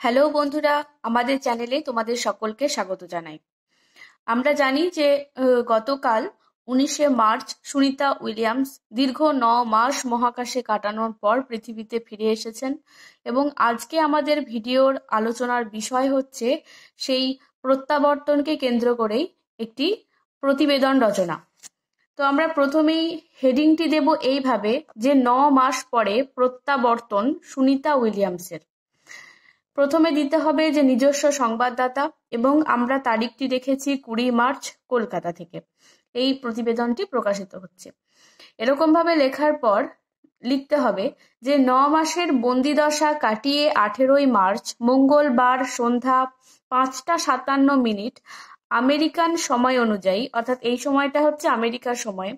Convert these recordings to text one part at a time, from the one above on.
Hello বন্ধুরা, আমাদের চ্যানেলে তোমাদের সকলকে স্বাগত জানাই। আমরা জানি যে গতকাল 19শে মার্চ সুনিতা উইলিয়ামস দীর্ঘ 9 মাস মহাকাশে কাটানোর পর পৃথিবীতে ফিরে এসেছেন এবং আজকে আমাদের ভিডিওর আলোচনার বিষয় হচ্ছে সেই প্রত্যাবর্তনকে কেন্দ্র করেই একটি প্রতিবেদন রচনা। তো আমরা প্রথমেই হেডিংটি দেব এইভাবে যে 9 মাস পরে প্রত্যাবর্তন সুনিতা উইলিয়ামসের। প্রথমে দিতে হবে যে নিজস্ব সংবাদদাতা এবং আমরা তারিখটি রেখেছি 20 মার্চ কলকাতা থেকে এই প্রতিবেদনটি প্রকাশিত হচ্ছে। এরকম ভাবে লেখার পর লিখতে হবে যে 9 মাসের বন্দিদশা কাটিয়ে 18ই মার্চ মঙ্গলবার সন্ধ্যা 5টা 57 আমেরিকান সময় অনুযায়ী, অর্থাৎ এই সময়টা হচ্ছে আমেরিকার সময়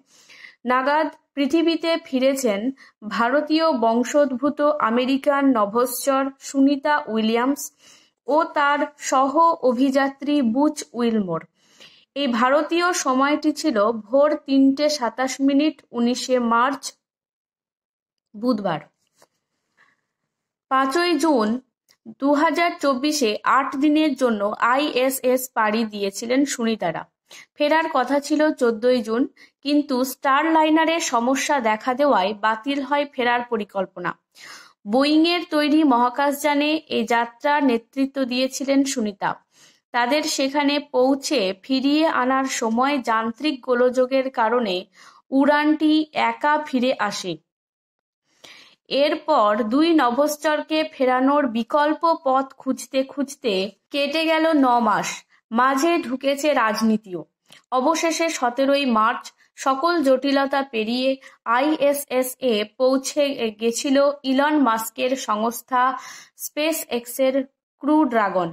নাগাদ পৃথিবীতে ফিরেছেন ভারতীয় বংশোদ্ভূত আমেরিকান নভশ্চর সুনিতা উইলিয়ামস ও তার সহ অভিযাত্রী বুচ উইলমোর। এই ভারতীয় সময়টি ছিল ভোর 3টে 27 19শে মার্চ বুধবার। 5ই জুন 2024-এ 8 দিনের জন্য ISS পাড়ি দিয়েছিলেন সুনিতারা। ফেরার কথা ছিল 14ই জুন, কিন্তু স্টার লাইনারে সমস্যা দেখা দেওয়ায় বাতিল হয় ফেরার পরিকল্পনা। বোয়িংয়ের তৈরি মহাকাশযানে এই যাত্রার নেতৃত্ব দিয়েছিলেন সুনিতা। তাদের সেখানে পৌঁছে ফিরিয়ে আনার সময় যান্ত্রিক গোলযোগের কারণে উড়ানটি একা ফিরে আসে। এরপর 2 নভশ্চরকে ফেরানোর বিকল্প পথ খুঁজতে খুঁজতে কেটে গেল 9 মাস। মাঝে ঢুকেছে রাজনীতিও। অবশেষে 17ই মার্চ সকল জটিলতা পেরিয়ে ISS এ পৌঁছে গেছিল ইলন মাস্কের সংস্থা স্পেস এক্সের ক্রু ড্রাগন।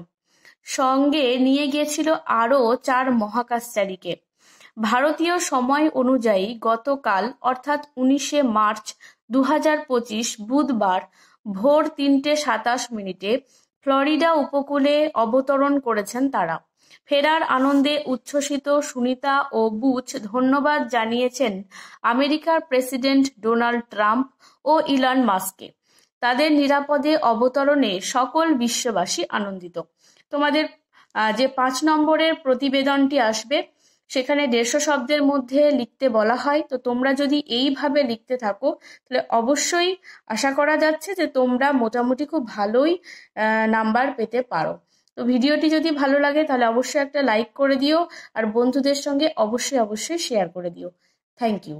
সঙ্গে নিয়ে গিয়েছিল আরও 4 মহাকাশচারীকে। ভারতীয় সময় অনুযায়ী গতকাল অর্থাৎ 19শে মার্চ 2025 বুধবার ভোর 3টে 27 ফ্লোরিডা উপকূলে অবতরণ করেছেন তারা। ফেরার আনন্দে উচ্ছ্বসিত সুনিতা ও বুচ ধন্যবাদ জানিয়েছেন আমেরিকার প্রেসিডেন্ট ডোনাল্ড ট্রাম্প ও ইলন মাস্ককে। তাদের নিরাপদে অবতরণে সকল বিশ্ববাসী আনন্দিত। তোমাদের যে 5 নম্বরের প্রতিবেদনটি আসবে সেখানে 150 শব্দের মধ্যে লিখতে বলা হয়। তো তোমরা যদি এইভাবে লিখতে থাকো তাহলে অবশ্যই আশা করা যাচ্ছে যে তোমরা মোটামুটি খুব ভালোই নাম্বার পেতে পারো। তো ভিডিওটি যদি ভালো লাগে তাহলে অবশ্যই একটা লাইক করে দিও আর বন্ধুদের সঙ্গে অবশ্যই শেয়ার করে দিও। Thank you.